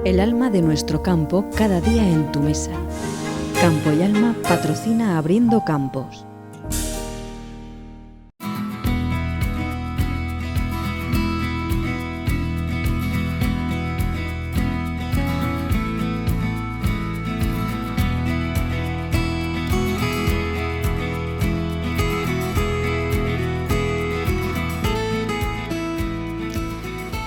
El alma de nuestro campo cada día en tu mesa. Campo y Alma patrocina Abriendo Campos.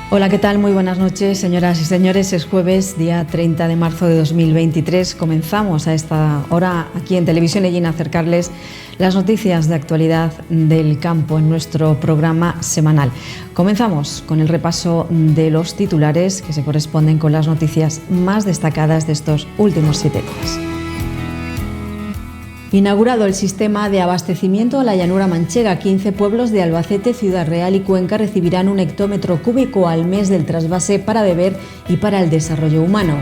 Hola, ¿qué tal? Muy buenas noches, señoras y señores. Es jueves, día 30 de marzo de 2023. Comenzamos a esta hora aquí en Televisión Ellín a acercarles las noticias de actualidad del campo en nuestro programa semanal. Comenzamos con el repaso de los titulares que se corresponden con las noticias más destacadas de estos últimos 7 días. Inaugurado el sistema de abastecimiento a la llanura manchega, 15 pueblos de Albacete, Ciudad Real y Cuenca recibirán 1 hectómetro cúbico al mes del trasvase para beber y para el desarrollo humano.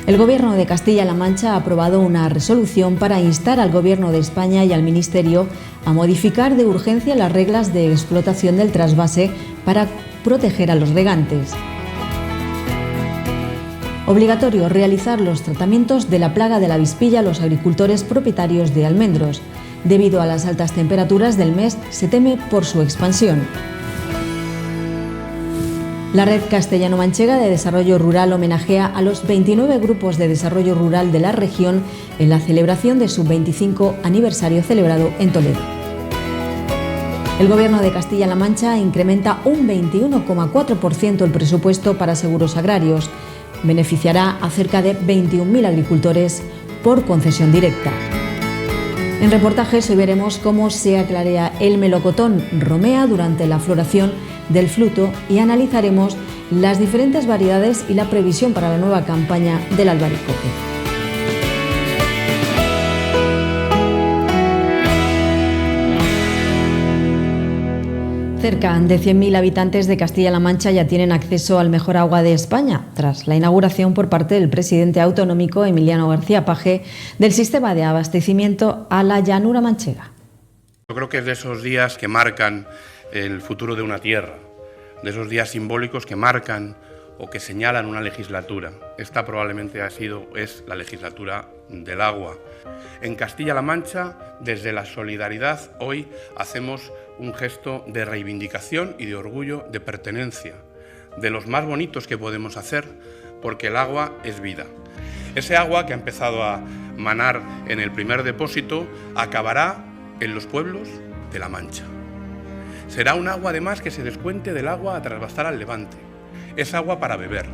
El Gobierno de Castilla-La Mancha ha aprobado una resolución para instar al Gobierno de España y al Ministerio a modificar de urgencia las reglas de explotación del trasvase para proteger a los regantes. Obligatorio realizar los tratamientos de la plaga de la avispilla a los agricultores propietarios de almendros. Debido a las altas temperaturas del mes, se teme por su expansión. La Red Castellano-Manchega de Desarrollo Rural homenajea a los 29 grupos de desarrollo rural de la región en la celebración de su 25 aniversario celebrado en Toledo. El Gobierno de Castilla-La Mancha incrementa un 21,4% el presupuesto para seguros agrarios. Beneficiará a cerca de 21.000 agricultores por concesión directa. En reportajes hoy veremos cómo se aclarea el melocotón romea durante la floración del fruto y analizaremos las diferentes variedades y la previsión para la nueva campaña del albaricoque. Cerca de 100.000 habitantes de Castilla-La Mancha ya tienen acceso al mejor agua de España, tras la inauguración por parte del presidente autonómico Emiliano García Paje del sistema de abastecimiento a la llanura manchega. Yo creo que es de esos días que marcan el futuro de una tierra, de esos días simbólicos que marcan o que señalan una legislatura. Esta probablemente es la legislatura del agua. En Castilla-La Mancha, desde la solidaridad, hoy hacemos un gesto de reivindicación y de orgullo, de pertenencia, de los más bonitos que podemos hacer, porque el agua es vida. Ese agua que ha empezado a manar en el primer depósito acabará en los pueblos de La Mancha. Será un agua además que se descuente del agua a trasvasar al Levante. Es agua para beber,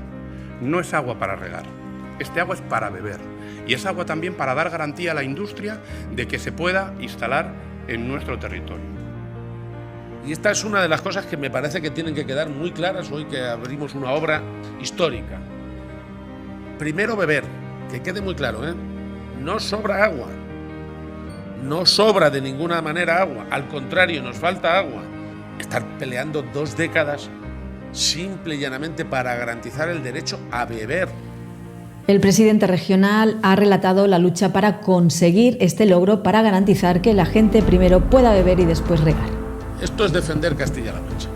no es agua para regar. Este agua es para beber y es agua también para dar garantía a la industria de que se pueda instalar en nuestro territorio. Y esta es una de las cosas que me parece que tienen que quedar muy claras hoy que abrimos una obra histórica. Primero beber, que quede muy claro, ¿eh? No sobra agua, no sobra de ninguna manera agua, al contrario, nos falta agua. Estar peleando 2 décadas simple y llanamente para garantizar el derecho a beber. El presidente regional ha relatado la lucha para conseguir este logro para garantizar que la gente primero pueda beber y después regar. Esto es defender Castilla-La Mancha.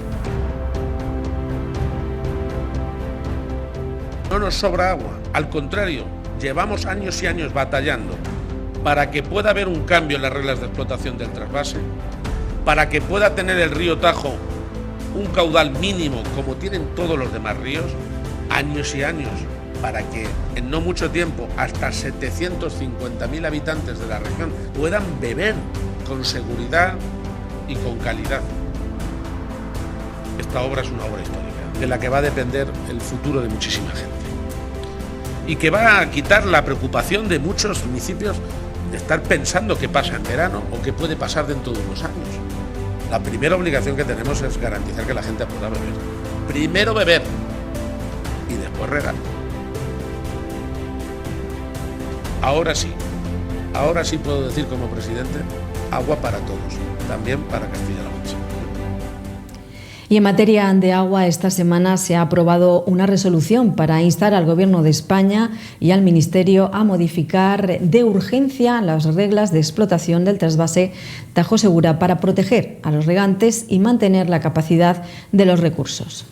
No nos sobra agua, al contrario, llevamos años y años batallando para que pueda haber un cambio en las reglas de explotación del trasvase, para que pueda tener el río Tajo un caudal mínimo como tienen todos los demás ríos, años y años, para que en no mucho tiempo hasta 750.000 habitantes de la región puedan beber con seguridad y con calidad. Esta obra es una obra histórica, de la que va a depender el futuro de muchísima gente. Y que va a quitar la preocupación de muchos municipios de estar pensando qué pasa en verano o qué puede pasar dentro de unos años. La primera obligación que tenemos es garantizar que la gente pueda beber. Primero beber y después regar. Ahora sí puedo decir como presidente, agua para todos, también para Castilla-La Mancha. Y en materia de agua, esta semana se ha aprobado una resolución para instar al Gobierno de España y al Ministerio a modificar de urgencia las reglas de explotación del trasvase Tajo Segura para proteger a los regantes y mantener la capacidad de los recursos.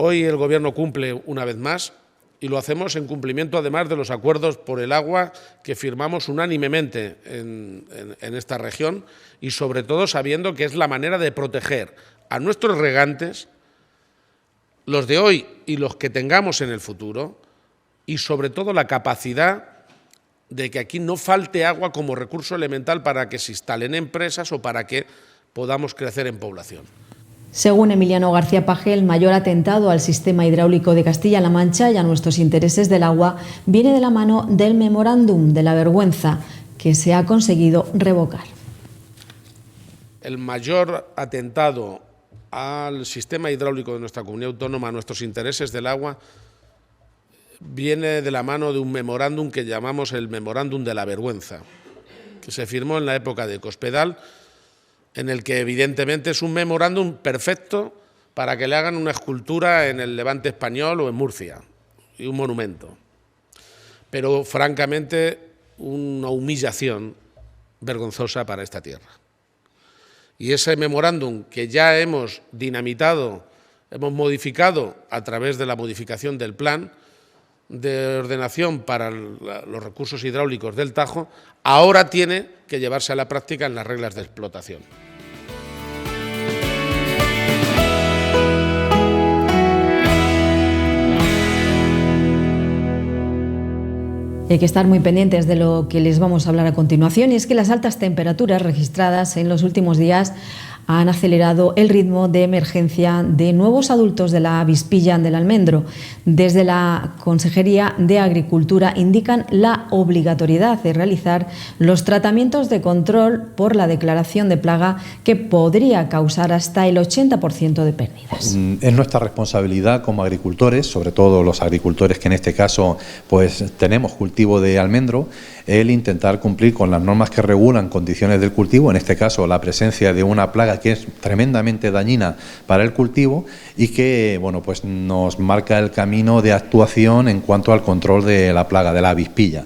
Hoy el Gobierno cumple una vez más y lo hacemos en cumplimiento además de los acuerdos por el agua que firmamos unánimemente en esta región y sobre todo sabiendo que es la manera de proteger a nuestros regantes, los de hoy y los que tengamos en el futuro, y sobre todo la capacidad de que aquí no falte agua como recurso elemental para que se instalen empresas o para que podamos crecer en población. Según Emiliano García Paje, el mayor atentado al sistema hidráulico de Castilla-La Mancha y a nuestros intereses del agua viene de la mano del memorándum de la vergüenza que se ha conseguido revocar. El mayor atentado al sistema hidráulico de nuestra comunidad autónoma, a nuestros intereses del agua, viene de la mano de un memorándum que llamamos el memorándum de la vergüenza, que se firmó en la época de Cospedal, en el que evidentemente es un memorándum perfecto para que le hagan una escultura en el Levante español o en Murcia, y un monumento. Pero francamente una humillación vergonzosa para esta tierra. Y ese memorándum que ya hemos dinamitado, hemos modificado a través de la modificación del plan de ordenación para los recursos hidráulicos del Tajo, ahora tiene que llevarse a la práctica en las reglas de explotación. Hay que estar muy pendientes de lo que les vamos a hablar a continuación, y es que las altas temperaturas registradas en los últimos días han acelerado el ritmo de emergencia de nuevos adultos de la avispilla del almendro. Desde la Consejería de Agricultura indican la obligatoriedad de realizar los tratamientos de control por la declaración de plaga, que podría causar hasta el 80% de pérdidas. Es nuestra responsabilidad como agricultores, sobre todo los agricultores que en este caso pues tenemos cultivo de almendro, el intentar cumplir con las normas que regulan condiciones del cultivo, en este caso la presencia de una plaga que es tremendamente dañina para el cultivo y que bueno, pues nos marca el camino de actuación en cuanto al control de la plaga de la avispilla.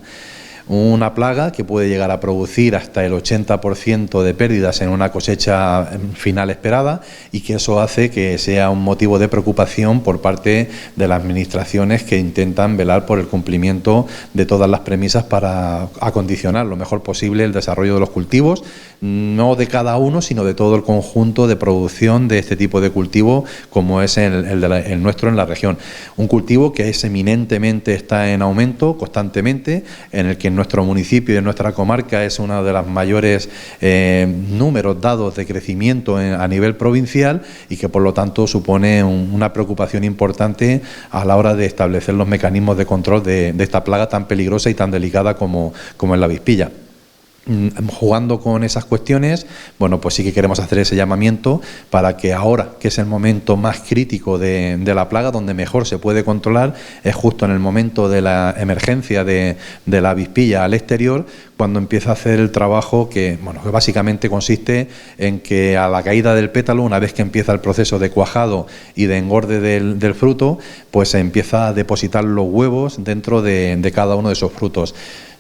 Una plaga que puede llegar a producir hasta el 80% de pérdidas en una cosecha final esperada, y que eso hace que sea un motivo de preocupación por parte de las administraciones que intentan velar por el cumplimiento de todas las premisas para acondicionar lo mejor posible el desarrollo de los cultivos, no de cada uno, sino de todo el conjunto de producción de este tipo de cultivo, como es el nuestro en la región. Un cultivo que eminentemente está en aumento constantemente, en el que en nuestro municipio y en nuestra comarca es uno de los mayores números dados de crecimiento a nivel provincial, y que por lo tanto supone una preocupación importante a la hora de establecer los mecanismos de control de esta plaga tan peligrosa y tan delicada como es la avispilla. Jugando con esas cuestiones, bueno, pues sí que queremos hacer ese llamamiento para que ahora, que es el momento más crítico de la plaga, donde mejor se puede controlar, es justo en el momento de la emergencia de la avispilla al exterior, cuando empieza a hacer el trabajo que básicamente consiste en que a la caída del pétalo, una vez que empieza el proceso de cuajado y de engorde del fruto, pues se empieza a depositar los huevos dentro de cada uno de esos frutos.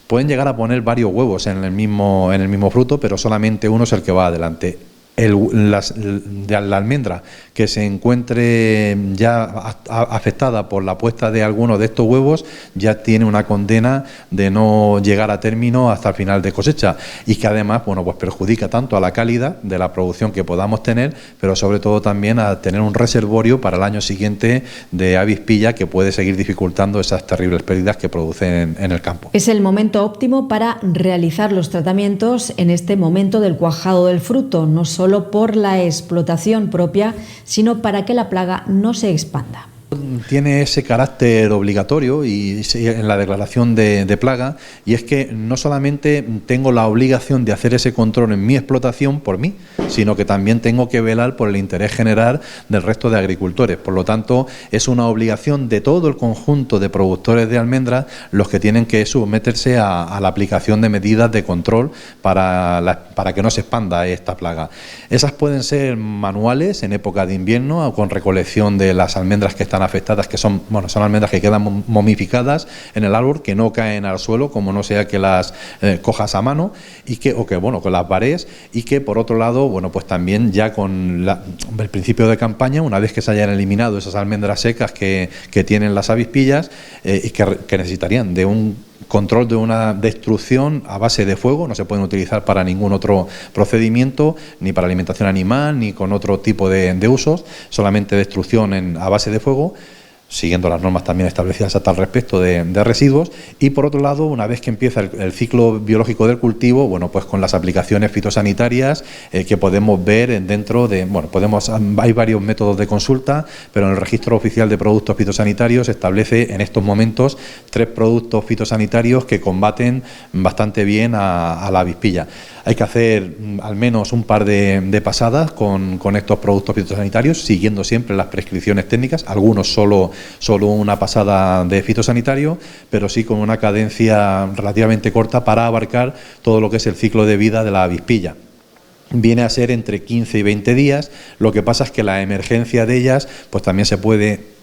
Pueden llegar a poner varios huevos en el mismo fruto, pero solamente uno es el que va adelante. La almendra que se encuentre ya afectada por la puesta de alguno de estos huevos ya tiene una condena de no llegar a término hasta el final de cosecha, y que además pues perjudica tanto a la calidad de la producción que podamos tener, pero sobre todo también a tener un reservorio para el año siguiente de avispilla, que puede seguir dificultando esas terribles pérdidas que producen en el campo. Es el momento óptimo para realizar los tratamientos en este momento del cuajado del fruto, no solo por la explotación propia, sino para que la plaga no se expanda. Tiene ese carácter obligatorio y en la declaración de plaga, y es que no solamente tengo la obligación de hacer ese control en mi explotación por mí, sino que también tengo que velar por el interés general del resto de agricultores. Por lo tanto, es una obligación de todo el conjunto de productores de almendras los que tienen que someterse a la aplicación de medidas de control para que no se expanda esta plaga. Esas pueden ser manuales en época de invierno, con recolección de las almendras que están afectadas, que son almendras que quedan momificadas en el árbol, que no caen al suelo, como no sea que las cojas a mano, con las barés, y que por otro lado, pues también ya con el principio de campaña, una vez que se hayan eliminado esas almendras secas que tienen las avispillas, y que necesitarían de un control, de una destrucción a base de fuego, no se pueden utilizar para ningún otro procedimiento, ni para alimentación animal, ni con otro tipo de usos, solamente destrucción a base de fuego, siguiendo las normas también establecidas a tal respecto de residuos. Y por otro lado, una vez que empieza el ciclo biológico del cultivo, pues con las aplicaciones fitosanitarias que podemos ver dentro de, hay varios métodos de consulta, pero en el registro oficial de productos fitosanitarios establece en estos momentos 3 productos fitosanitarios que combaten bastante bien a la avispilla. Hay que hacer al menos un par de pasadas con estos productos fitosanitarios, siguiendo siempre las prescripciones técnicas, algunos solo una pasada de fitosanitario, pero sí con una cadencia relativamente corta para abarcar todo lo que es el ciclo de vida de la avispilla. Viene a ser entre 15 y 20 días, lo que pasa es que la emergencia de ellas pues también se puede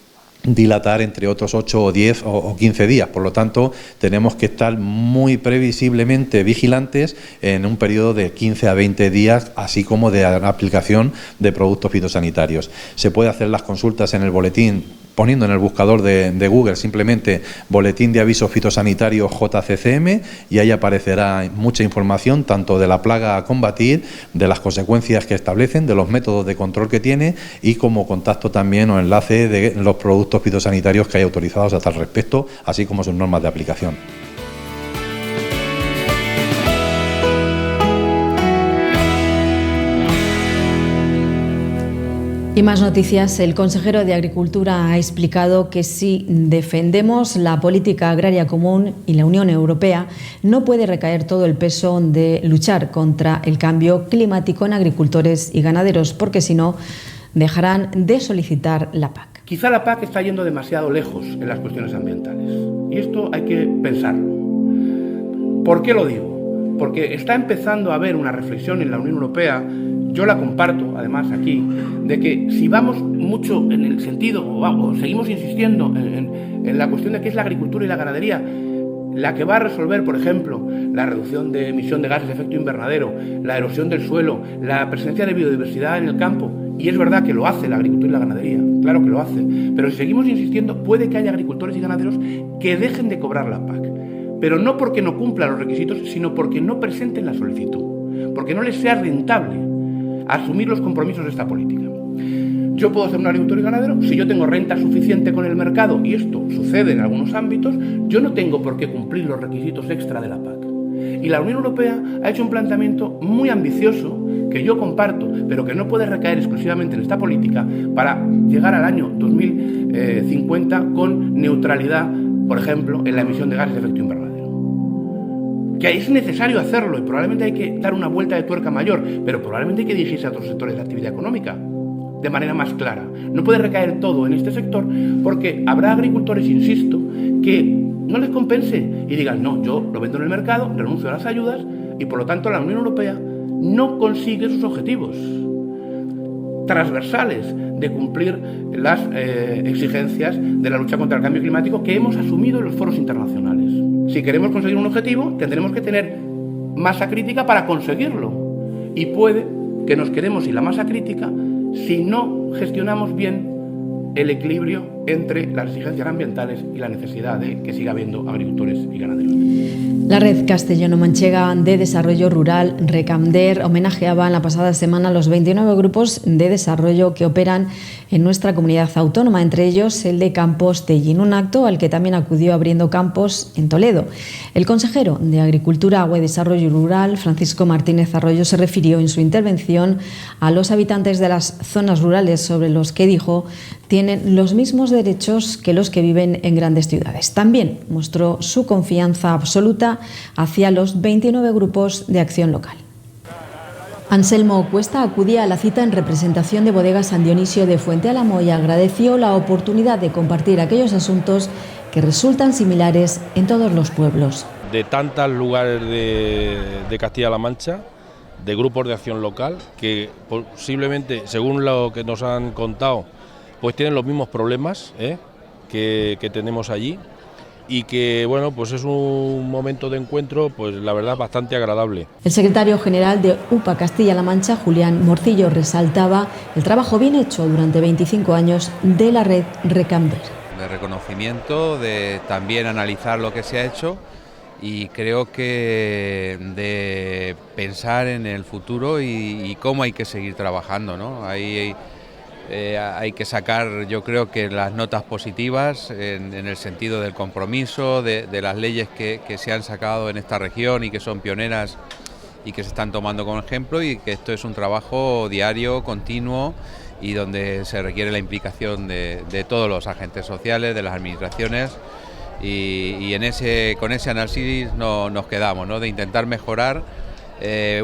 dilatar entre otros 8 o 10 o 15 días, por lo tanto tenemos que estar muy previsiblemente vigilantes en un periodo de 15 a 20 días, así como de aplicación de productos fitosanitarios. Se puede hacer las consultas en el boletín poniendo en el buscador de Google simplemente Boletín de Aviso Fitosanitario JCCM, y ahí aparecerá mucha información tanto de la plaga a combatir, de las consecuencias que establecen, de los métodos de control que tiene, y como contacto también o enlace de los productos fitosanitarios que hay autorizados a tal respecto, así como sus normas de aplicación. Y más noticias. El consejero de Agricultura ha explicado que si defendemos la política agraria común y la Unión Europea, no puede recaer todo el peso de luchar contra el cambio climático en agricultores y ganaderos, porque si no, dejarán de solicitar la PAC. Quizá la PAC está yendo demasiado lejos en las cuestiones ambientales, y esto hay que pensarlo. ¿Por qué lo digo? Porque está empezando a haber una reflexión en la Unión Europea. Yo la comparto, además, aquí, de que si vamos mucho en el sentido, o seguimos insistiendo en la cuestión de qué es la agricultura y la ganadería, la que va a resolver, por ejemplo, la reducción de emisión de gases de efecto invernadero, la erosión del suelo, la presencia de biodiversidad en el campo, y es verdad que lo hace la agricultura y la ganadería, claro que lo hace, pero si seguimos insistiendo, puede que haya agricultores y ganaderos que dejen de cobrar la PAC, pero no porque no cumplan los requisitos, sino porque no presenten la solicitud, porque no les sea rentable asumir los compromisos de esta política. Yo puedo ser un agricultor y ganadero si yo tengo renta suficiente con el mercado, y esto sucede en algunos ámbitos. Yo no tengo por qué cumplir los requisitos extra de la PAC. Y la Unión Europea ha hecho un planteamiento muy ambicioso que yo comparto, pero que no puede recaer exclusivamente en esta política para llegar al año 2050 con neutralidad, por ejemplo, en la emisión de gases de efecto invernadero. Que es necesario hacerlo y probablemente hay que dar una vuelta de tuerca mayor, pero probablemente hay que dirigirse a otros sectores de la actividad económica de manera más clara. No puede recaer todo en este sector porque habrá agricultores, insisto, que no les compense y digan, no, yo lo vendo en el mercado, renuncio a las ayudas, y por lo tanto la Unión Europea no consigue sus objetivos transversales de cumplir las exigencias de la lucha contra el cambio climático que hemos asumido en los foros internacionales. Si queremos conseguir un objetivo, tendremos que tener masa crítica para conseguirlo. Y puede que nos quedemos sin la masa crítica si no gestionamos bien el equilibrio entre las exigencias ambientales y la necesidad de que siga habiendo agricultores y ganaderos. La Red Castellano-Manchega de Desarrollo Rural, Recamder, homenajeaba en la pasada semana a los 29 grupos de desarrollo que operan en nuestra comunidad autónoma, entre ellos el de Campos Tellín, un acto al que también acudió Abriendo Campos en Toledo. El consejero de Agricultura, Agua y Desarrollo Rural, Francisco Martínez Arroyo, se refirió en su intervención a los habitantes de las zonas rurales, sobre los que dijo tienen los mismos derechos que los que viven en grandes ciudades. También mostró su confianza absoluta hacia los 29 grupos de acción local. Anselmo Cuesta acudía a la cita en representación de Bodegas San Dionisio de Fuente Álamo y agradeció la oportunidad de compartir aquellos asuntos que resultan similares en todos los pueblos. De tantos lugares de Castilla-La Mancha, de grupos de acción local, que posiblemente, según lo que nos han contado, pues tienen los mismos problemas que tenemos allí, y que bueno, pues es un momento de encuentro, pues la verdad, bastante agradable. El secretario general de UPA Castilla-La Mancha, Julián Morcillo, resaltaba el trabajo bien hecho durante 25 años de la red Recamber. De reconocimiento, de también analizar lo que se ha hecho, y creo que de pensar en el futuro y cómo hay que seguir trabajando, ¿no? Hay que sacar, yo creo que las notas positivas en el sentido del compromiso, de las leyes que se han sacado en esta región y que son pioneras y que se están tomando como ejemplo, y que esto es un trabajo diario, continuo, y donde se requiere la implicación de todos los agentes sociales, de las administraciones, y con ese análisis nos quedamos, ¿no? De intentar mejorar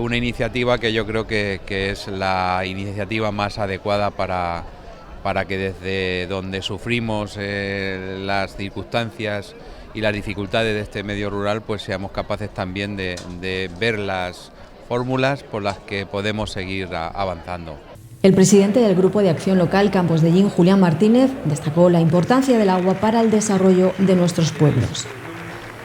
una iniciativa que yo creo que es la iniciativa más adecuada para que desde donde sufrimos las circunstancias y las dificultades de este medio rural, pues seamos capaces también de ver las fórmulas por las que podemos seguir avanzando. El presidente del Grupo de Acción Local Campos de Llín, Julián Martínez, destacó la importancia del agua para el desarrollo de nuestros pueblos.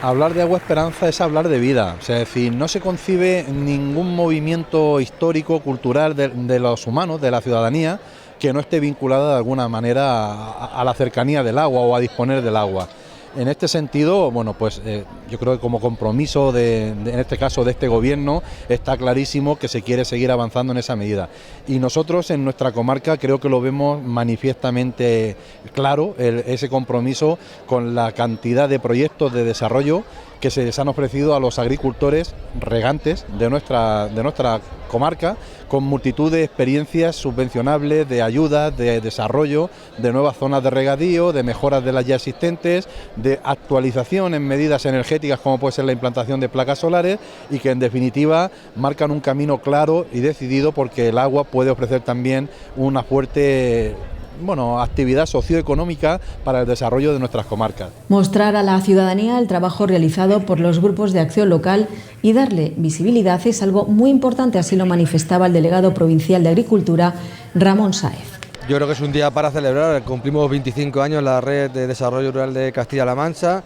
Hablar de Agua Esperanza es hablar de vida, es decir, no se concibe ningún movimiento histórico, cultural de los humanos, de la ciudadanía, que no esté vinculada de alguna manera a la cercanía del agua o a disponer del agua. En este sentido, bueno, pues yo creo que como compromiso en este caso de este gobierno, está clarísimo que se quiere seguir avanzando en esa medida. Y nosotros en nuestra comarca creo que lo vemos manifiestamente claro, ese compromiso con la cantidad de proyectos de desarrollo que se les han ofrecido a los agricultores regantes de nuestra comarca, con multitud de experiencias subvencionables, de ayudas, de desarrollo, de nuevas zonas de regadío, de mejoras de las ya existentes, de actualización en medidas energéticas como puede ser la implantación de placas solares, y que en definitiva marcan un camino claro y decidido, porque el agua puede ofrecer también una fuerte actividad socioeconómica para el desarrollo de nuestras comarcas. Mostrar a la ciudadanía el trabajo realizado por los grupos de acción local y darle visibilidad es algo muy importante, así lo manifestaba el delegado provincial de Agricultura, Ramón Sáez. Yo creo que es un día para celebrar, cumplimos 25 años la Red de Desarrollo Rural de Castilla-La Mancha.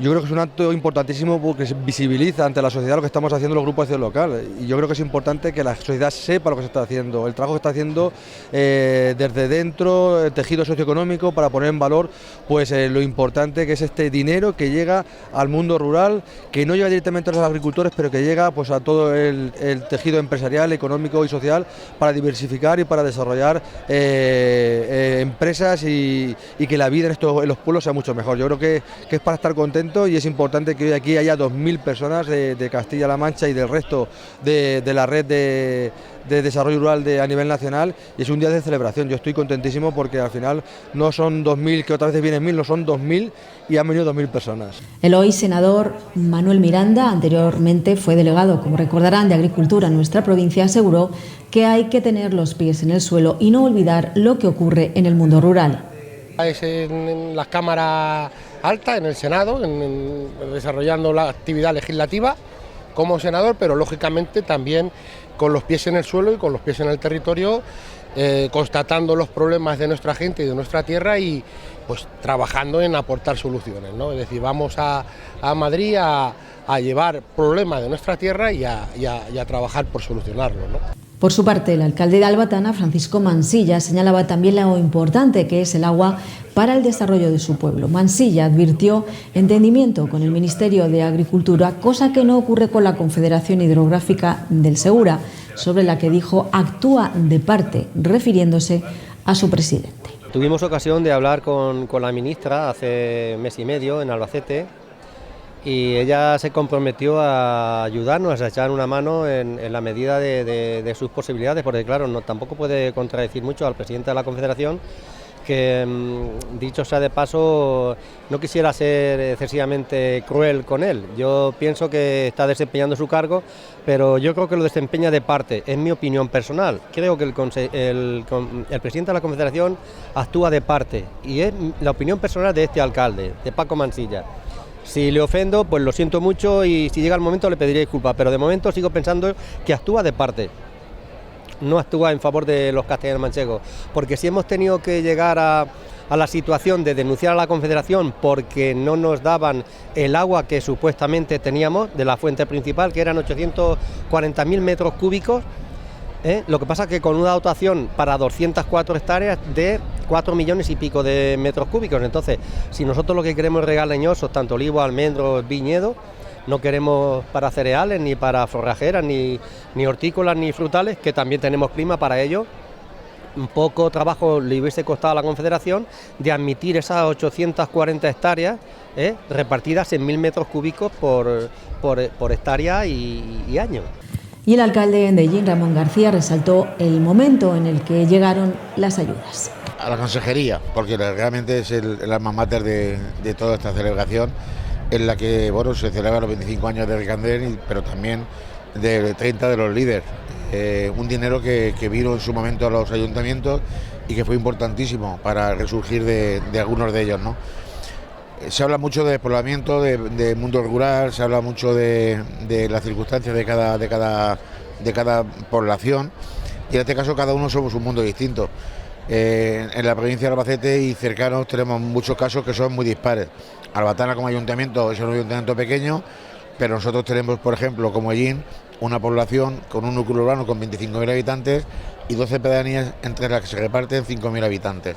Yo creo que es un acto importantísimo porque se visibiliza ante la sociedad lo que estamos haciendo los grupos de acción local, y yo creo que es importante que la sociedad sepa lo que se está haciendo, el trabajo que está haciendo desde dentro, el tejido socioeconómico, para poner en valor pues lo importante que es este dinero que llega al mundo rural, que no llega directamente a los agricultores, pero que llega pues a todo el tejido empresarial, económico y social, para diversificar y para desarrollar empresas y que la vida en los pueblos sea mucho mejor. Yo creo que es para estar contentos, y es importante que hoy aquí haya 2.000 personas de Castilla-La Mancha y del resto de la red de desarrollo rural a nivel nacional, y es un día de celebración. Yo estoy contentísimo porque al final no son 2.000, que otras veces vienen 1.000, no son 2.000 y han venido 2.000 personas. El hoy senador Manuel Miranda, anteriormente fue delegado, como recordarán, de Agricultura en nuestra provincia, aseguró que hay que tener los pies en el suelo y no olvidar lo que ocurre en el mundo rural. Es en las cámaras altas, en el Senado, desarrollando la actividad legislativa como senador, pero lógicamente también con los pies en el suelo y con los pies en el territorio, constatando los problemas de nuestra gente y de nuestra tierra, y pues trabajando en aportar soluciones, ¿no? Es decir, vamos a Madrid a llevar problemas de nuestra tierra y a trabajar por solucionarlos, ¿no? Por su parte, el alcalde de Albatana, Francisco Mansilla, señalaba también lo importante que es el agua para el desarrollo de su pueblo. Mansilla advirtió entendimiento con el Ministerio de Agricultura, cosa que no ocurre con la Confederación Hidrográfica del Segura, sobre la que dijo actúa de parte, refiriéndose a su presidente. Tuvimos ocasión de hablar con la ministra hace mes y medio en Albacete, y ella se comprometió a ayudarnos, a echar una mano en la medida de sus posibilidades, porque claro, tampoco puede contradecir mucho al presidente de la Confederación, que dicho sea de paso, no quisiera ser excesivamente cruel con él. Yo pienso que está desempeñando su cargo, pero yo creo que lo desempeña de parte, es mi opinión personal. Creo que el presidente de la Confederación actúa de parte, y es la opinión personal de este alcalde, de Paco Mansilla. Si le ofendo, pues lo siento mucho, y si llega el momento le pediré disculpas, pero de momento sigo pensando que actúa de parte. no actúa en favor de los castellano-manchegos, porque si hemos tenido que llegar a la situación de denunciar a la Confederación porque no nos daban el agua que supuestamente teníamos de la fuente principal, que eran 840.000 metros cúbicos, lo que pasa es que con una dotación para 204 hectáreas de 4 millones y pico de metros cúbicos. Entonces, si nosotros lo que queremos es regar leñosos, tanto olivos, almendros, viñedos, no queremos para cereales, ni para forrajeras, ni hortícolas, ni frutales, que también tenemos clima para ello. Un poco trabajo le hubiese costado a la Confederación de admitir esas 840 hectáreas repartidas en 1.000 metros cúbicos por hectárea y año. Y el alcalde de Ellín, Ramón García, resaltó el momento en el que llegaron las ayudas. A la consejería, porque realmente es el alma mater de toda esta celebración, en la que se celebran los 25 años de Ricander, pero también de 30 de los líderes. Un dinero que vino en su momento a los ayuntamientos y que fue importantísimo para resurgir de algunos de ellos, ¿no? Se habla mucho de despoblamiento, de mundo rural, se habla mucho de las circunstancias de cada población, y en este caso cada uno somos un mundo distinto. En la provincia de Albacete y cercanos tenemos muchos casos que son muy dispares. Albatana como ayuntamiento es un ayuntamiento pequeño, pero nosotros tenemos, por ejemplo, como Ellín, una población con un núcleo urbano con 25.000 habitantes y 12 pedanías entre las que se reparten 5.000 habitantes.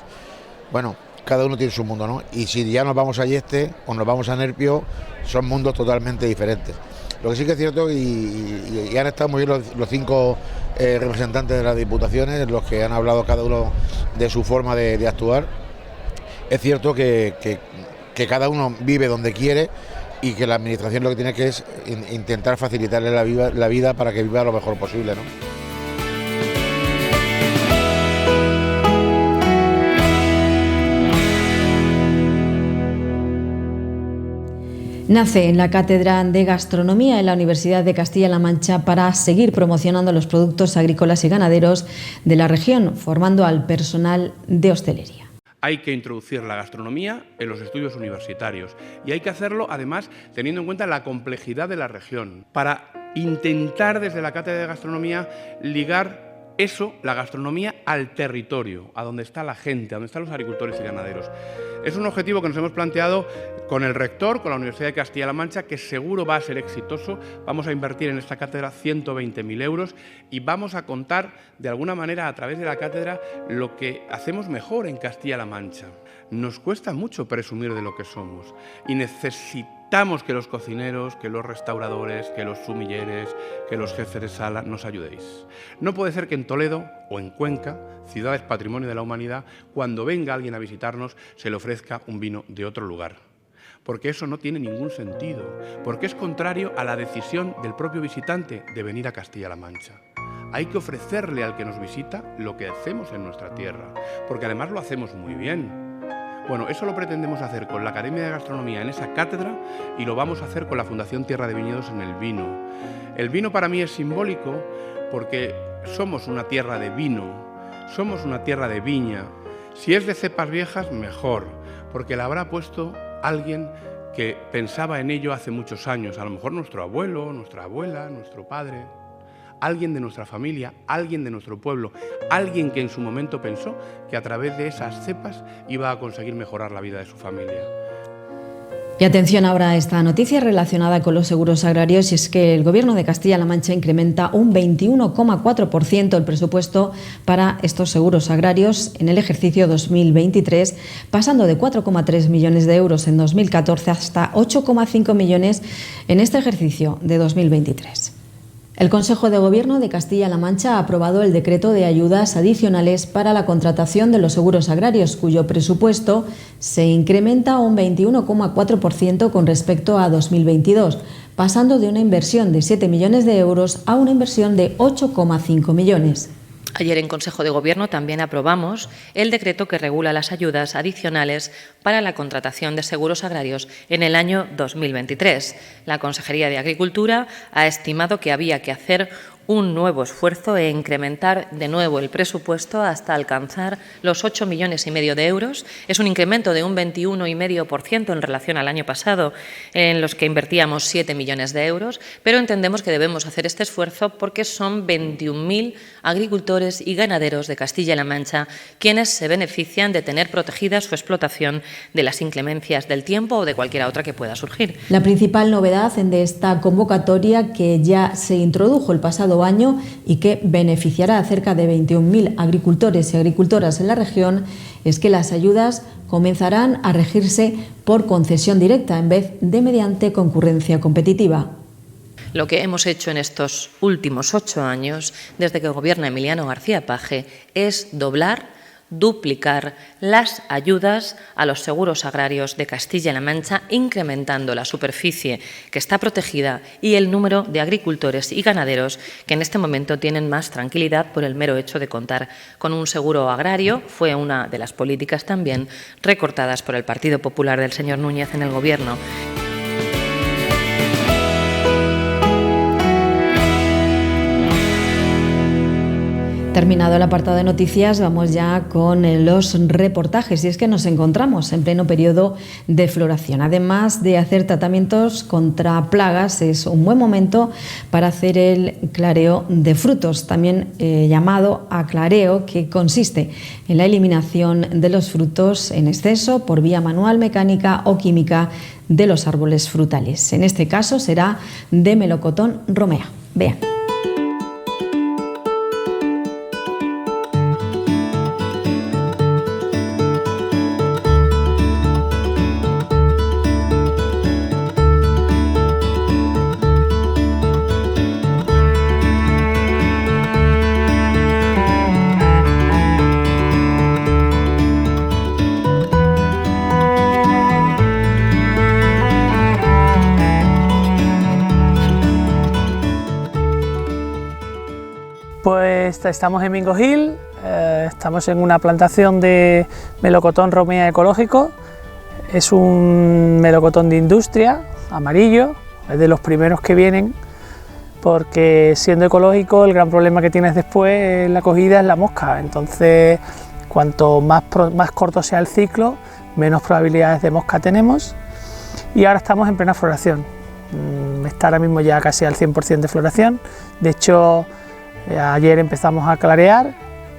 Bueno, cada uno tiene su mundo, ¿no? Y si ya nos vamos a Yeste o nos vamos a Nerpio, son mundos totalmente diferentes. Lo que sí que es cierto, y han estado muy bien los 5 representantes de las diputaciones, los que han hablado cada uno de su forma de actuar, es cierto que cada uno vive donde quiere y que la administración lo que tiene que es intentar facilitarle la vida para que viva lo mejor posible, ¿no? Nace en la Cátedra de Gastronomía en la Universidad de Castilla-La Mancha para seguir promocionando los productos agrícolas y ganaderos de la región, formando al personal de hostelería. Hay que introducir la gastronomía en los estudios universitarios y hay que hacerlo, además, teniendo en cuenta la complejidad de la región, para intentar desde la Cátedra de Gastronomía ligar eso, la gastronomía, al territorio, a donde está la gente, a donde están los agricultores y ganaderos. Es un objetivo que nos hemos planteado con el rector, con la Universidad de Castilla-La Mancha, que seguro va a ser exitoso. Vamos a invertir en esta cátedra 120.000 euros y vamos a contar de alguna manera a través de la cátedra lo que hacemos mejor en Castilla-La Mancha. Nos cuesta mucho presumir de lo que somos y necesitamos que los cocineros, que los restauradores, que los sumilleres, que los jefes de sala nos ayudéis. No puede ser que en Toledo o en Cuenca, ciudades patrimonio de la humanidad, cuando venga alguien a visitarnos se le ofrezca un vino de otro lugar. Porque eso no tiene ningún sentido, porque es contrario a la decisión del propio visitante de venir a Castilla-La Mancha. Hay que ofrecerle al que nos visita lo que hacemos en nuestra tierra, porque además lo hacemos muy bien. Bueno, eso lo pretendemos hacer con la Academia de Gastronomía en esa cátedra y lo vamos a hacer con la Fundación Tierra de Viñedos en el vino. El vino para mí es simbólico porque somos una tierra de vino, somos una tierra de viña. Si es de cepas viejas, mejor, porque la habrá puesto alguien que pensaba en ello hace muchos años, a lo mejor nuestro abuelo, nuestra abuela, nuestro padre, alguien de nuestra familia, alguien de nuestro pueblo, alguien que en su momento pensó que a través de esas cepas iba a conseguir mejorar la vida de su familia. Y atención ahora a esta noticia relacionada con los seguros agrarios, y es que el Gobierno de Castilla-La Mancha incrementa un 21,4% el presupuesto para estos seguros agrarios en el ejercicio 2023, pasando de 4,3 millones de euros en 2014 hasta 8,5 millones en este ejercicio de 2023. El Consejo de Gobierno de Castilla-La Mancha ha aprobado el decreto de ayudas adicionales para la contratación de los seguros agrarios, cuyo presupuesto se incrementa un 21,4% con respecto a 2022, pasando de una inversión de 7 millones de euros a una inversión de 8,5 millones. Ayer en Consejo de Gobierno también aprobamos el decreto que regula las ayudas adicionales para la contratación de seguros agrarios en el año 2023. La Consejería de Agricultura ha estimado que había que hacer un nuevo esfuerzo e incrementar de nuevo el presupuesto hasta alcanzar los 8,5 millones de euros. Es un incremento de un 21,5% en relación al año pasado, en los que invertíamos 7 millones de euros, pero entendemos que debemos hacer este esfuerzo porque son 21.000 agricultores y ganaderos de Castilla-La Mancha quienes se benefician de tener protegida su explotación de las inclemencias del tiempo o de cualquier otra que pueda surgir. La principal novedad de esta convocatoria, que ya se introdujo el pasado año y que beneficiará a cerca de 21.000 agricultores y agricultoras en la región, es que las ayudas comenzarán a regirse por concesión directa en vez de mediante concurrencia competitiva. Lo que hemos hecho en estos últimos 8 años, desde que gobierna Emiliano García Paje, es duplicar las ayudas a los seguros agrarios de Castilla-La Mancha, incrementando la superficie que está protegida y el número de agricultores y ganaderos que en este momento tienen más tranquilidad por el mero hecho de contar con un seguro agrario. Fue una de las políticas también recortadas por el Partido Popular del señor Núñez en el Gobierno. Terminado el apartado de noticias, vamos ya con los reportajes, y es que nos encontramos en pleno periodo de floración. Además de hacer tratamientos contra plagas, es un buen momento para hacer el clareo de frutos, también llamado aclareo, que consiste en la eliminación de los frutos en exceso por vía manual, mecánica o química de los árboles frutales. En este caso será de melocotón romea. Vean. Pues estamos en Mingo Hill, estamos en una plantación de melocotón romea ecológico. Es un melocotón de industria, amarillo, es de los primeros que vienen, porque siendo ecológico el gran problema que tienes después en la cogida es la mosca. Entonces, cuanto más corto sea el ciclo, menos probabilidades de mosca tenemos. Y ahora estamos en plena floración, está ahora mismo ya casi al 100% de floración. De hecho, ayer empezamos a clarear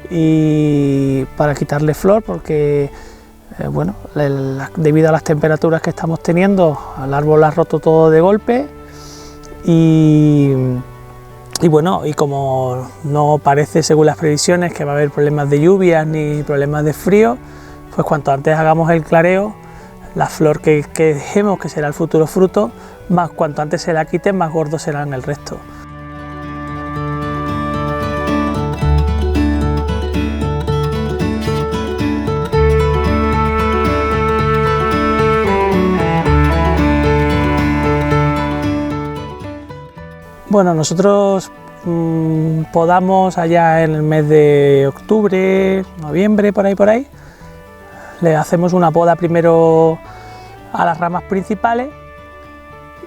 y para quitarle flor, porque bueno, debido a las temperaturas que estamos teniendo, el árbol ha roto todo de golpe y bueno, y como no parece, según las previsiones, que va a haber problemas de lluvias ni problemas de frío, pues cuanto antes hagamos el clareo, la flor que dejemos, que será el futuro fruto, cuanto antes se la quiten, más gordos serán el resto. Bueno, nosotros podamos allá en el mes de octubre, noviembre, por ahí. Le hacemos una poda primero a las ramas principales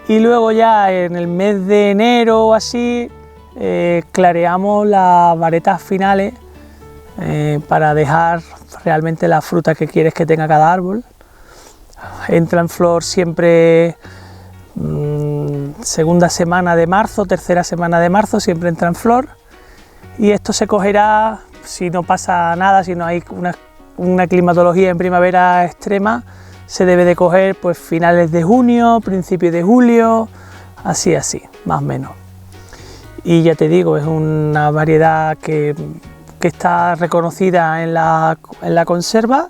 y luego ya en el mes de enero o así clareamos las varetas finales para dejar realmente la fruta que quieres que tenga cada árbol. Entra en flor siempre segunda semana de marzo, tercera semana de marzo, siempre entra en flor, y esto se cogerá, si no pasa nada, si no hay una climatología en primavera extrema, se debe de coger pues finales de junio, principios de julio, así, más o menos. Y ya te digo, es una variedad que está reconocida en la conserva,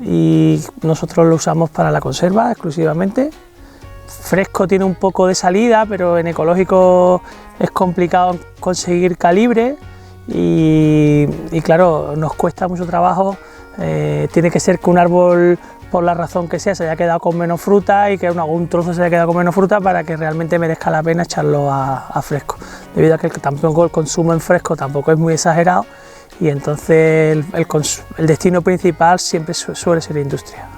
y nosotros lo usamos para la conserva exclusivamente. Fresco tiene un poco de salida, pero en ecológico es complicado conseguir calibre y claro, nos cuesta mucho trabajo. Tiene que ser que un árbol, por la razón que sea, se haya quedado con menos fruta y que algún trozo se haya quedado con menos fruta para que realmente merezca la pena echarlo a fresco, debido a que tampoco el consumo en fresco tampoco es muy exagerado, y entonces el destino principal siempre suele ser industria.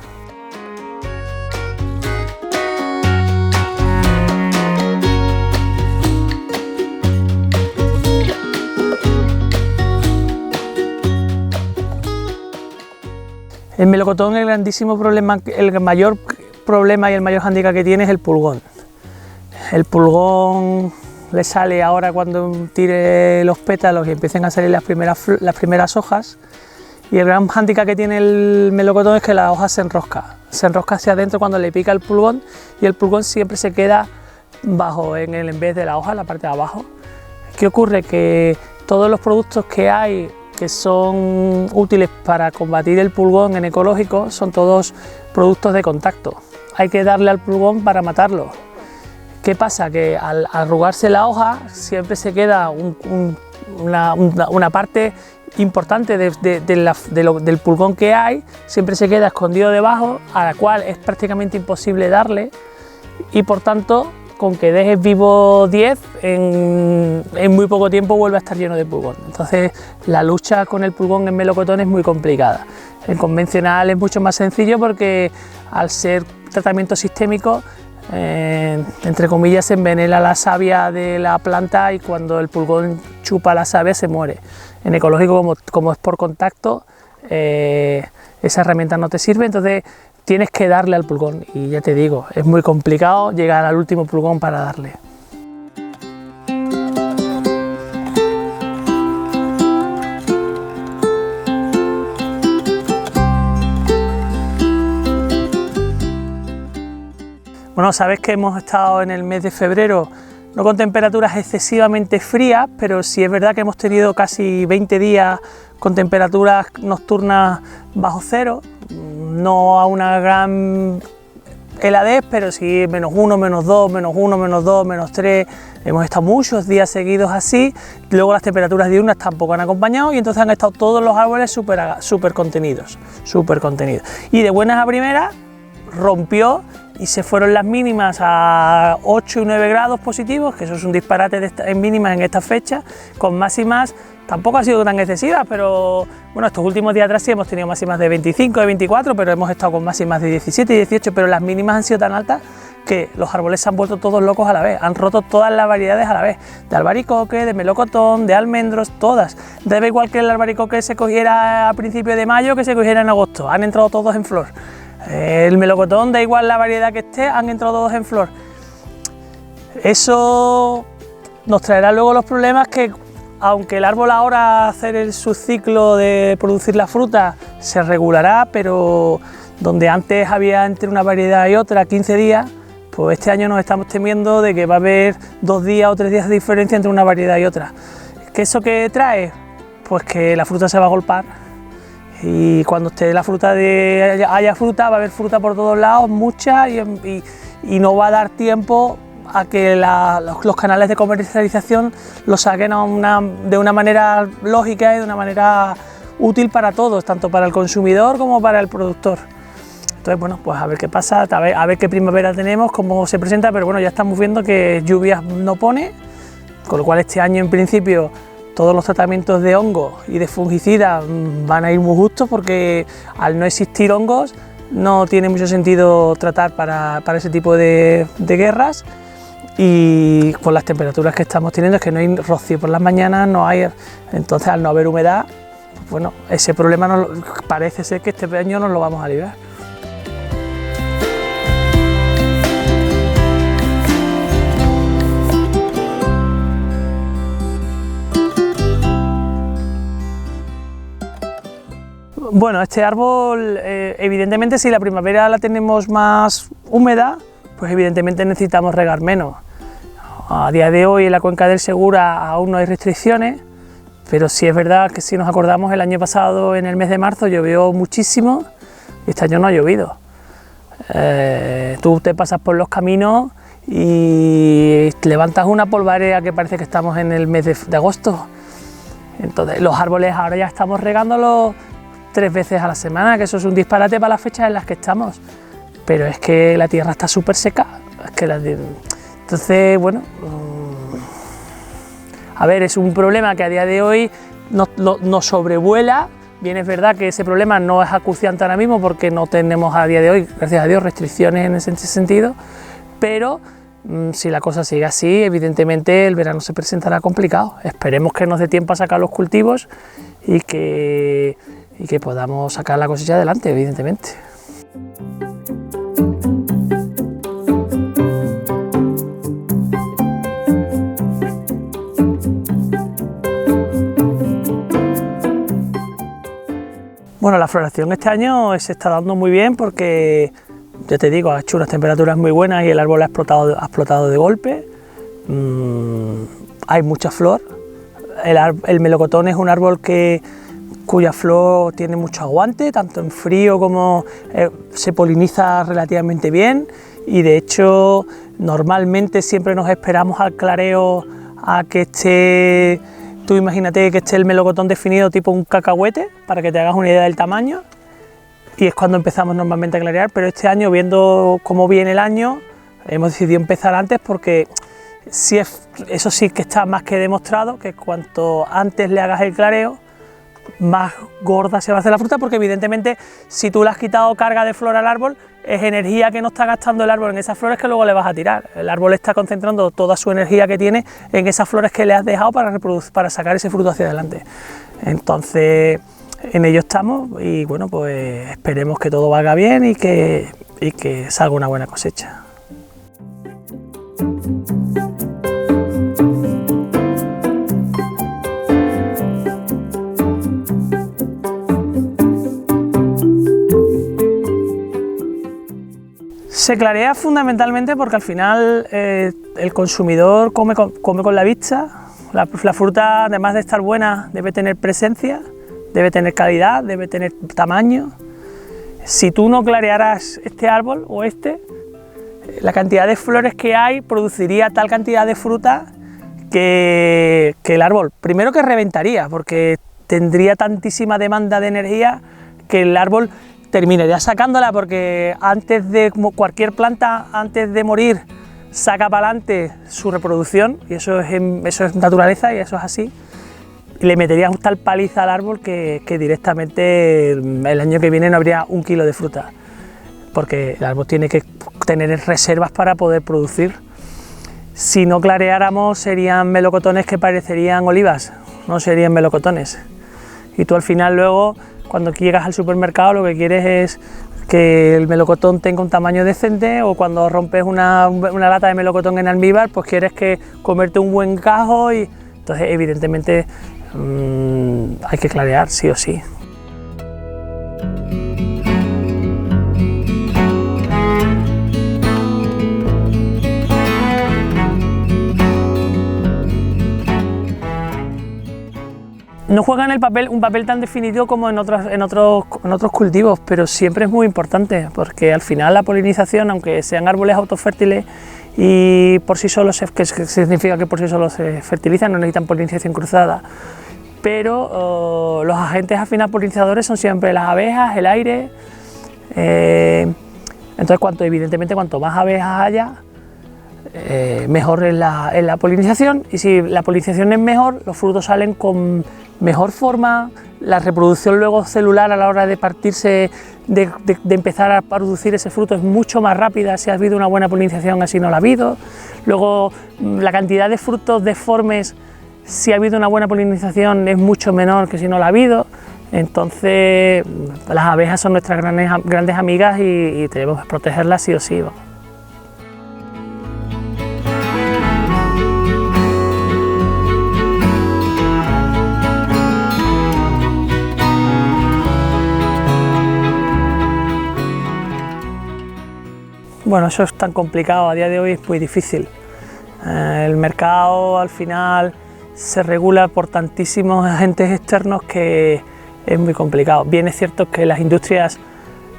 El melocotón, el grandísimo problema, el mayor problema y el mayor hándicap que tiene es el pulgón. El pulgón le sale ahora cuando tire los pétalos y empiecen a salir las primeras hojas, y el gran hándicap que tiene el melocotón es que la hoja se enrosca hacia adentro cuando le pica el pulgón, y el pulgón siempre se queda bajo, en vez de la hoja, en la parte de abajo. ¿Qué ocurre? Que todos los productos que hay que son útiles para combatir el pulgón en ecológico son todos productos de contacto. Hay que darle al pulgón para matarlo. ¿Qué pasa? Que al arrugarse la hoja siempre se queda una parte importante del pulgón que hay, siempre se queda escondido debajo, a la cual es prácticamente imposible darle, y por tanto, con que dejes vivo 10, en muy poco tiempo vuelve a estar lleno de pulgón. Entonces la lucha con el pulgón en melocotón es muy complicada. En convencional es mucho más sencillo porque al ser tratamiento sistémico, entre comillas, se envenena la savia de la planta y cuando el pulgón chupa la savia se muere. En ecológico, como es por contacto, esa herramienta no te sirve, entonces tienes que darle al pulgón, y ya te digo, es muy complicado llegar al último pulgón para darle. Bueno, sabes que hemos estado en el mes de febrero no con temperaturas excesivamente frías, pero sí es verdad que hemos tenido casi 20 días con temperaturas nocturnas bajo cero, no a una gran heladez, pero sí -1, -2, -1, -2, -3, hemos estado muchos días seguidos así. Luego las temperaturas diurnas tampoco han acompañado y entonces han estado todos los árboles súper contenidos, y de buenas a primeras rompió y se fueron las mínimas a 8 y 9 grados positivos, que eso es un disparate en mínimas en esta fecha, con máximas tampoco ha sido tan excesivas, pero bueno, estos últimos días atrás sí hemos tenido máximas de 25, de 24, pero hemos estado con máximas de 17 y 18, pero las mínimas han sido tan altas que los árboles se han vuelto todos locos a la vez, han roto todas las variedades a la vez, de albaricoque, de melocotón, de almendros, todas. Da igual que el albaricoque se cogiera a principios de mayo que se cogiera en agosto, han entrado todos en flor. El melocotón, da igual la variedad que esté, han entrado todos en flor. Eso nos traerá luego los problemas que, aunque el árbol ahora hacer su ciclo de producir la fruta se regulará, pero donde antes había entre una variedad y otra 15 días, pues este año nos estamos temiendo de que va a haber 2 días o 3 días de diferencia entre una variedad y otra. ¿Qué eso que trae? Pues que la fruta se va a golpar. Y cuando esté la fruta haya fruta, va a haber fruta por todos lados, mucha, y no va a dar tiempo a que los canales de comercialización lo saquen de una manera lógica y de una manera útil para todos, tanto para el consumidor como para el productor. Entonces, bueno, pues a ver qué pasa, a ver qué primavera tenemos, cómo se presenta, pero bueno, ya estamos viendo que lluvias no pone, con lo cual este año en principio todos los tratamientos de hongos y de fungicidas van a ir muy justos, porque al no existir hongos no tiene mucho sentido tratar para ese tipo de guerras, y con las temperaturas que estamos teniendo es que no hay rocío por las mañanas, no hay, entonces al no haber humedad, pues bueno, ese problema parece ser que este año nos lo vamos a librar. Bueno, este árbol, evidentemente, si la primavera la tenemos más húmeda, pues evidentemente necesitamos regar menos. A día de hoy en la cuenca del Segura aún no hay restricciones, pero sí es verdad que si nos acordamos, el año pasado en el mes de marzo llovió muchísimo y este año no ha llovido. Tú te pasas por los caminos y levantas una polvareda que parece que estamos en el mes de agosto. Entonces los árboles ahora ya estamos regándolos 3 veces a la semana, que eso es un disparate para las fechas en las que estamos, pero es que la tierra está súper seca, entonces bueno, a ver, es un problema que a día de hoy nos sobrevuela. Bien, es verdad que ese problema no es acuciante ahora mismo porque no tenemos a día de hoy, gracias a Dios, restricciones en ese sentido, pero si la cosa sigue así, evidentemente el verano se presentará complicado. Esperemos que nos dé tiempo a sacar los cultivos y que y que podamos sacar la cosecha adelante, evidentemente. Bueno, la floración este año se está dando muy bien porque, ya te digo, ha hecho unas temperaturas muy buenas y el árbol ha explotado de golpe. Hay mucha flor. El melocotón es un árbol cuya flor tiene mucho aguante, tanto en frío como se poliniza relativamente bien, y de hecho normalmente siempre nos esperamos al clareo a que esté. Tú imagínate que esté el melocotón definido tipo un cacahuete, para que te hagas una idea del tamaño, y es cuando empezamos normalmente a clarear, pero este año, viendo cómo viene el año, hemos decidido empezar antes porque eso sí que está más que demostrado, que cuanto antes le hagas el clareo, más gorda se va a hacer la fruta, porque evidentemente si tú le has quitado carga de flor al árbol, es energía que no está gastando el árbol en esas flores que luego le vas a tirar. El árbol está concentrando toda su energía que tiene en esas flores que le has dejado para sacar ese fruto hacia adelante. Entonces, en ello estamos y bueno, pues esperemos que todo valga bien y que salga una buena cosecha. Se clarea fundamentalmente porque al final el consumidor come con la vista. La fruta, además de estar buena, debe tener presencia, debe tener calidad, debe tener tamaño. Si tú no clarearas este árbol o la cantidad de flores que hay produciría tal cantidad de fruta que el árbol, primero que reventaría, porque tendría tantísima demanda de energía que el árbol terminaría sacándola, porque cualquier planta, antes de morir, saca para adelante su reproducción, y eso es naturaleza y eso es así. Y le meterías un tal paliza al árbol que directamente el año que viene no habría 1 kilo de fruta, porque el árbol tiene que tener reservas para poder producir. Si no clareáramos, serían melocotones que parecerían olivas, no serían melocotones. Y tú al final luego, cuando llegas al supermercado, lo que quieres es que el melocotón tenga un tamaño decente, o cuando rompes una lata de melocotón en almíbar, pues quieres comerte un buen gajo, y entonces evidentemente hay que clarear sí o sí. No juegan un papel tan definitivo como en otros cultivos, pero siempre es muy importante, porque al final la polinización, aunque sean árboles autofértiles y por sí solos, que significa que por sí solos se fertilizan, no necesitan polinización cruzada, pero los agentes al final polinizadores son siempre las abejas, el aire. Entonces, evidentemente, cuanto más abejas haya, mejor es la polinización, y si la polinización es mejor, los frutos salen con mejor forma, la reproducción luego celular a la hora de partirse, de empezar a producir ese fruto es mucho más rápida si ha habido una buena polinización, así no la ha habido. Luego la cantidad de frutos deformes, si ha habido una buena polinización, es mucho menor que si no la ha habido. Entonces las abejas son nuestras grandes amigas y tenemos que protegerlas sí o sí. Bueno, eso es tan complicado, a día de hoy es muy difícil. El mercado al final se regula por tantísimos agentes externos que es muy complicado. Bien es cierto que las industrias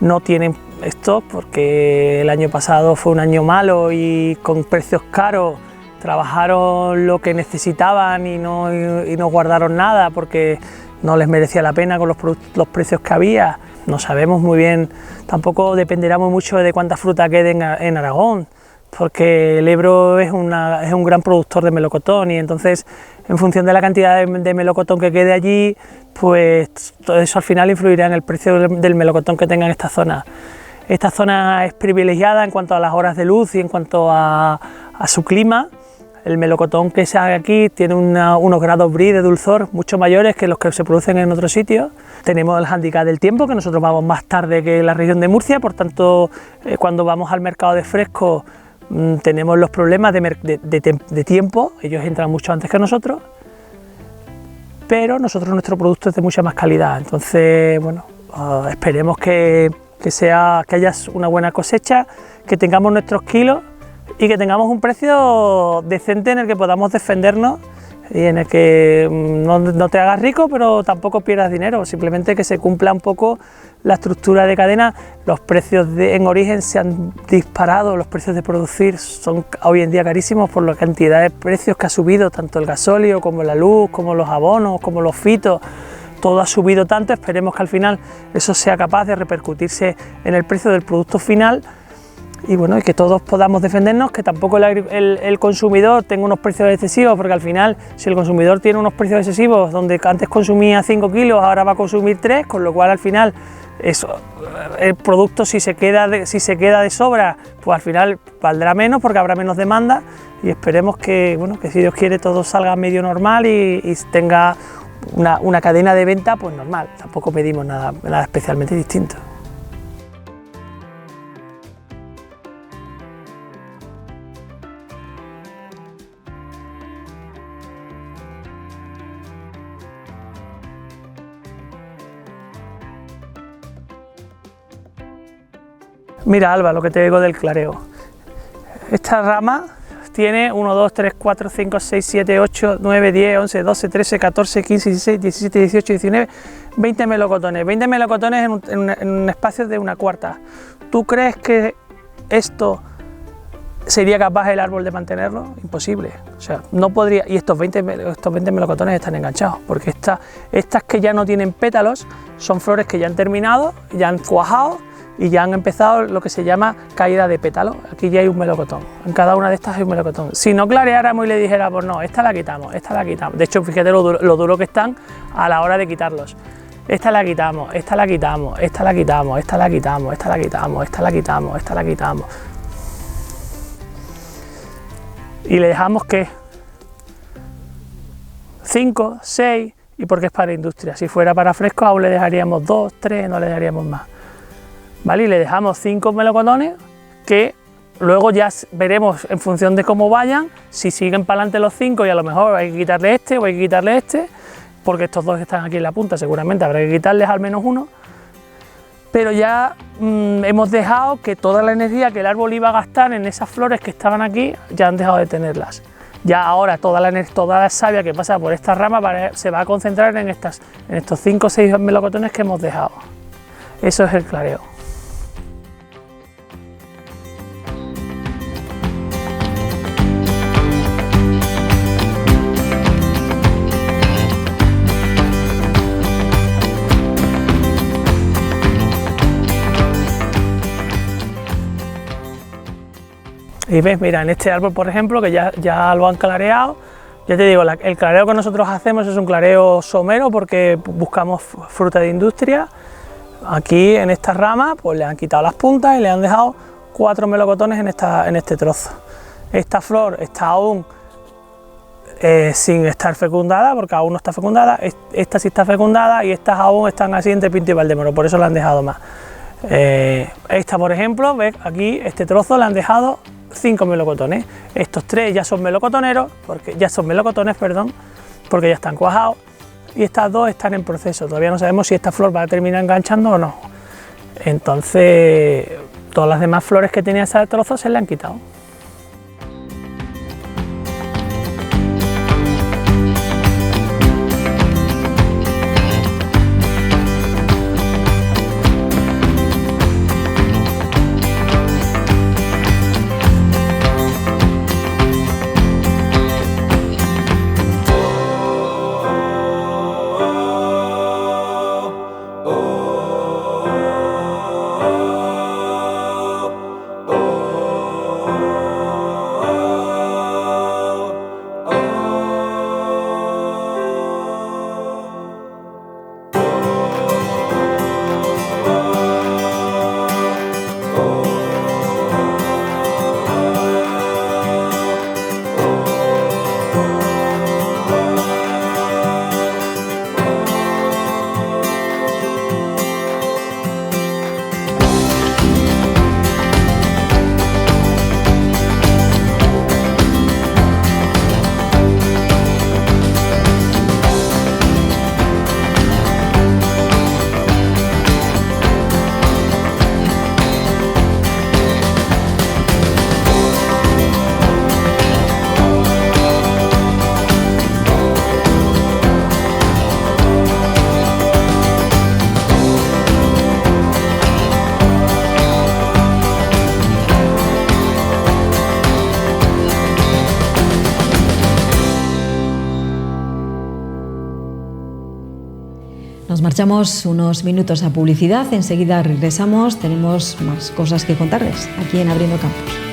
no tienen stock, porque el año pasado fue un año malo y con precios caros trabajaron lo que necesitaban y no guardaron nada porque no les merecía la pena con los precios que había. No sabemos muy bien, tampoco dependerá mucho de cuánta fruta quede en Aragón, porque el Ebro es un gran productor de melocotón, y entonces en función de la cantidad de melocotón que quede allí, pues todo eso al final influirá en el precio del melocotón que tenga en esta zona. Esta zona es privilegiada en cuanto a las horas de luz y en cuanto a su clima. El melocotón que se hace aquí tiene unos grados brie de dulzor mucho mayores que los que se producen en otros sitios. Tenemos el hándicap del tiempo, que nosotros vamos más tarde que la región de Murcia, por tanto, cuando vamos al mercado de fresco tenemos los problemas de tiempo, ellos entran mucho antes que nosotros, pero nuestro producto es de mucha más calidad. Entonces, bueno, esperemos que haya una buena cosecha, que tengamos nuestros kilos y que tengamos un precio decente en el que podamos defendernos y en el que no te hagas rico, pero tampoco pierdas dinero, simplemente que se cumpla un poco la estructura de cadena. Los precios en origen se han disparado, los precios de producir son hoy en día carísimos por la cantidad de precios que ha subido, tanto el gasóleo como la luz, como los abonos, como los fitos. Todo ha subido tanto, esperemos que al final eso sea capaz de repercutirse en el precio del producto final. Y bueno, y que todos podamos defendernos, que tampoco el consumidor tenga unos precios excesivos, porque al final, si el consumidor tiene unos precios excesivos, donde antes consumía 5 kilos, ahora va a consumir 3, con lo cual al final el producto si se queda de sobra, pues al final valdrá menos porque habrá menos demanda, y esperemos que, bueno, que si Dios quiere todo salga medio normal y tenga una cadena de venta pues normal, tampoco pedimos nada especialmente distinto. Mira, Alba, lo que te digo del clareo. Esta rama tiene 1, 2, 3, 4, 5, 6, 7, 8, 9, 10, 11, 12, 13, 14, 15, 16, 17, 18, 19, 20 melocotones. 20 melocotones en un espacio de una cuarta. ¿Tú crees que esto sería capaz el árbol de mantenerlo? Imposible. O sea, no podría. Y estos 20 melocotones están enganchados, porque estas que ya no tienen pétalos son flores que ya han terminado, ya han cuajado y ya han empezado lo que se llama caída de pétalo. Aquí ya hay un melocotón, en cada una de estas hay un melocotón. Si no clareáramos y le dijéramos, no, esta la quitamos, esta la quitamos. De hecho, fíjate lo duro que están a la hora de quitarlos. Esta la quitamos, esta la quitamos, esta la quitamos, esta la quitamos, esta la quitamos, esta la quitamos, esta la quitamos. Y le dejamos, ¿qué? 5, 6, y porque es para industria. Si fuera para fresco aún le dejaríamos 2, 3, no le dejaríamos más. ¿Vale? Y le dejamos 5 melocotones que luego ya veremos en función de cómo vayan, si siguen para adelante los 5 y a lo mejor hay que quitarle este o hay que quitarle este, porque estos dos que están aquí en la punta seguramente habrá que quitarles al menos uno, pero ya hemos dejado que toda la energía que el árbol iba a gastar en esas flores que estaban aquí, ya han dejado de tenerlas. Ya ahora toda la savia que pasa por estas ramas se va a concentrar en estos 5 o 6 melocotones que hemos dejado. Eso es el clareo. Y ves, mira, en este árbol, por ejemplo, que ya lo han clareado, ya te digo, el clareo que nosotros hacemos es un clareo somero porque buscamos fruta de industria. Aquí en esta rama pues le han quitado las puntas y le han dejado 4 melocotones en este trozo. Esta flor está aún sin estar fecundada, porque aún no está fecundada. Esta sí está fecundada y estas aún están así entre Pinto y Valdemoro, por eso le han dejado más. Esta, por ejemplo, ves aquí, este trozo le han dejado 5 melocotones. Estos 3 ya son melocotones, porque ya están cuajados, y estas 2 están en proceso. Todavía no sabemos si esta flor va a terminar enganchando o no. Entonces, todas las demás flores que tenía ese trozo se le han quitado. Nos marchamos unos minutos a publicidad, enseguida regresamos, tenemos más cosas que contarles aquí en Abriendo Campos.